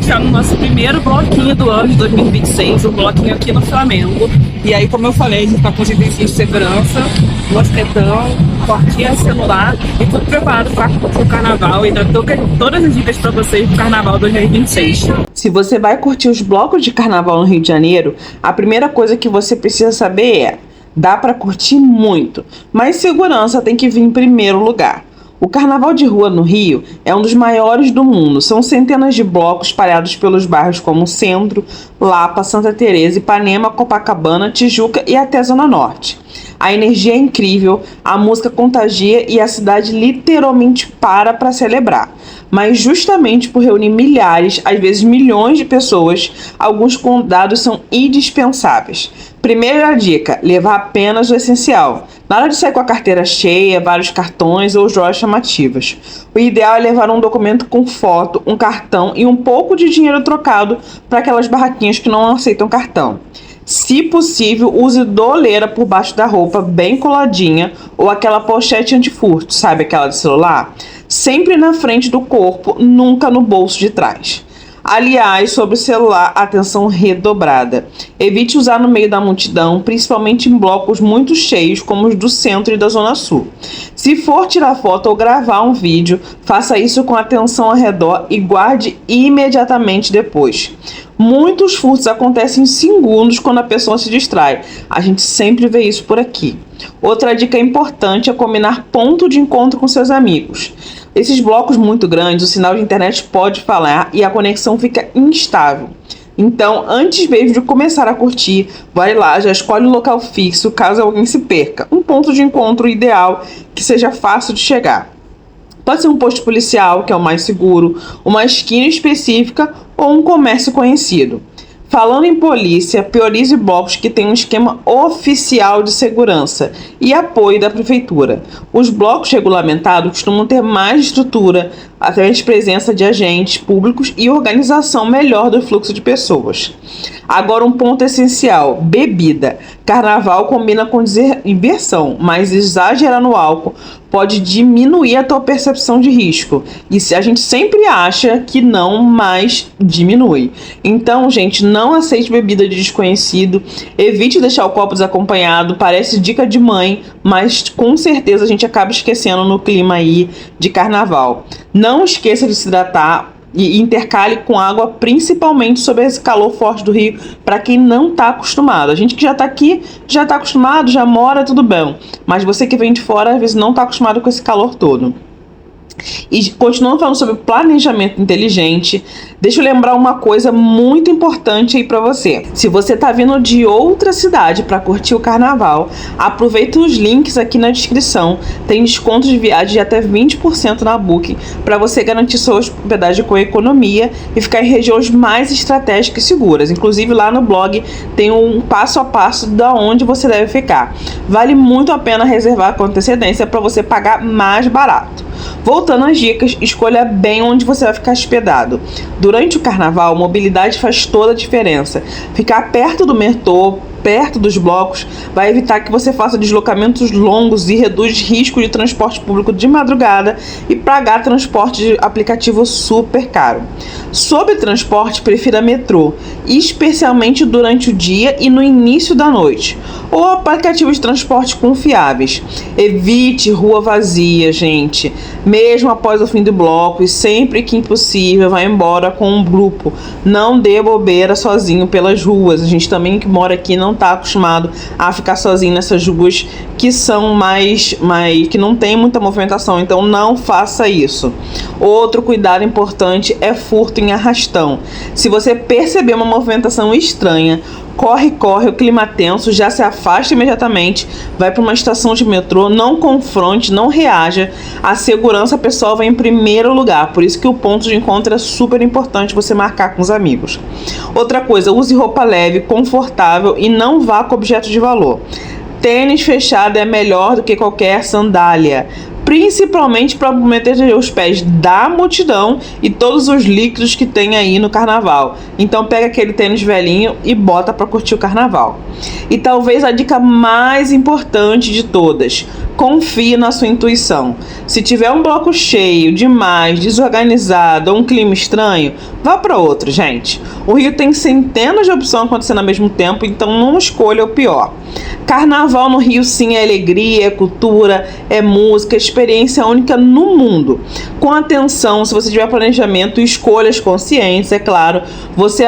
já no nosso primeiro bloquinho do ano de 2026, um bloquinho aqui no Flamengo. E aí, como eu falei, a gente tá com os itens de segurança, mosquetão, portinha celular e tudo preparado para o carnaval e dar todas as dicas para vocês do carnaval 2026. Se você vai curtir os blocos de carnaval no Rio de Janeiro, a primeira coisa que você precisa saber é: dá para curtir muito, mas segurança tem que vir em primeiro lugar. O carnaval de rua no Rio é um dos maiores do mundo. São centenas de blocos espalhados pelos bairros como Centro, Lapa, Santa Teresa, Ipanema, Copacabana, Tijuca e até Zona Norte. A energia é incrível, a música contagia e a cidade literalmente para celebrar. Mas justamente por reunir milhares, às vezes milhões de pessoas, alguns cuidados são indispensáveis. Primeira dica: levar apenas o essencial. Nada de sair com a carteira cheia, vários cartões ou joias chamativas. O ideal é levar um documento com foto, um cartão e um pouco de dinheiro trocado para aquelas barraquinhas que não aceitam cartão. Se possível, use doleira por baixo da roupa, bem coladinha, ou aquela pochete antifurto, sabe aquela de celular? Sempre na frente do corpo, nunca no bolso de trás. Aliás, sobre o celular, atenção redobrada. Evite usar no meio da multidão, principalmente em blocos muito cheios, como os do centro e da zona sul. Se for tirar foto ou gravar um vídeo, faça isso com atenção ao redor e guarde imediatamente depois. Muitos furtos acontecem em segundos quando a pessoa se distrai. A gente sempre vê isso por aqui. Outra dica importante é combinar ponto de encontro com seus amigos. Esses blocos muito grandes, o sinal de internet pode falhar e a conexão fica instável. Então, antes mesmo de começar a curtir, vai lá, já escolhe um local fixo caso alguém se perca. Um ponto de encontro ideal que seja fácil de chegar. Pode ser um posto policial, que é o mais seguro, uma esquina específica ou um comércio conhecido. Falando em polícia, priorize blocos que têm um esquema oficial de segurança e apoio da prefeitura. Os blocos regulamentados costumam ter mais estrutura, através de presença de agentes públicos e organização melhor do fluxo de pessoas. Agora, um ponto essencial: bebida. Carnaval combina com diversão, mas exagerar no álcool pode diminuir a tua percepção de risco. E a gente sempre acha que não, mas diminui. Então, gente, não aceite bebida de desconhecido. Evite deixar o copo desacompanhado. Parece dica de mãe, mas com certeza a gente acaba esquecendo no clima aí de carnaval. Não esqueça de se hidratar e intercale com água, principalmente sob esse calor forte do Rio, para quem não está acostumado. A gente que já está aqui, já está acostumado, já mora, tudo bem. Mas você que vem de fora, às vezes não está acostumado com esse calor todo. E continuando falando sobre planejamento inteligente, deixa eu lembrar uma coisa muito importante aí para você. Se você tá vindo de outra cidade para curtir o carnaval, aproveita os links aqui na descrição. Tem descontos de viagem de até 20% na Booking para você garantir sua hospedagem com economia e ficar em regiões mais estratégicas e seguras. Inclusive lá no blog tem um passo a passo de onde você deve ficar. Vale muito a pena reservar com antecedência para você pagar mais barato. Voltando às dicas, escolha bem onde você vai ficar hospedado. Durante o carnaval, mobilidade faz toda a diferença. Ficar perto do metrô, perto dos blocos, vai evitar que você faça deslocamentos longos e reduz risco de transporte público de madrugada e pagar transporte de aplicativo super caro. Sobre transporte, prefira metrô, especialmente durante o dia e no início da noite, ou aplicativos de transporte confiáveis. Evite rua vazia, gente. Mesmo após o fim do bloco e sempre que impossível, vá embora com um grupo. Não dê bobeira sozinho pelas ruas. A gente também que mora aqui não está acostumado a ficar sozinho nessas ruas que são mais que não tem muita movimentação, então não faça isso. Outro cuidado importante é furto em arrastão. Se você perceber uma movimentação estranha, corre, o clima tenso, já se afasta imediatamente, vai para uma estação de metrô, não confronte, não reaja. A segurança pessoal vai em primeiro lugar, por isso que o ponto de encontro é super importante você marcar com os amigos. Outra coisa, use roupa leve, confortável e não vá com objetos de valor. Tênis fechado é melhor do que qualquer sandália, principalmente para proteger os pés da multidão e todos os líquidos que tem aí no carnaval. Então pega aquele tênis velhinho e bota para curtir o carnaval. E talvez a dica mais importante de todas: Confie na sua intuição. Se tiver um bloco cheio, demais, desorganizado ou um clima estranho, vá para outro, gente. O Rio tem centenas de opções acontecendo ao mesmo tempo, então não escolha o pior. Carnaval no Rio, sim, é alegria, é cultura, é música, é experiência única no mundo. Com atenção, se você tiver planejamento e escolhas conscientes, é claro, você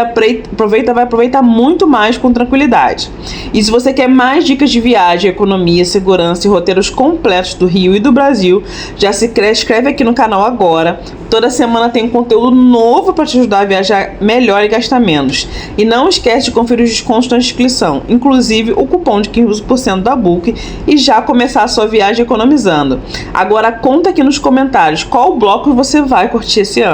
vai aproveitar muito mais com tranquilidade. E se você quer mais dicas de viagem, economia, segurança e roteiros completos do Rio e do Brasil, já se inscreve aqui no canal agora. Toda semana tem conteúdo novo para te ajudar a viajar melhor e gastar menos. E não esquece de conferir os descontos na descrição, inclusive o cupom de 15% da Book, e já começar a sua viagem economizando. Agora conta aqui nos comentários qual bloco você vai curtir esse ano.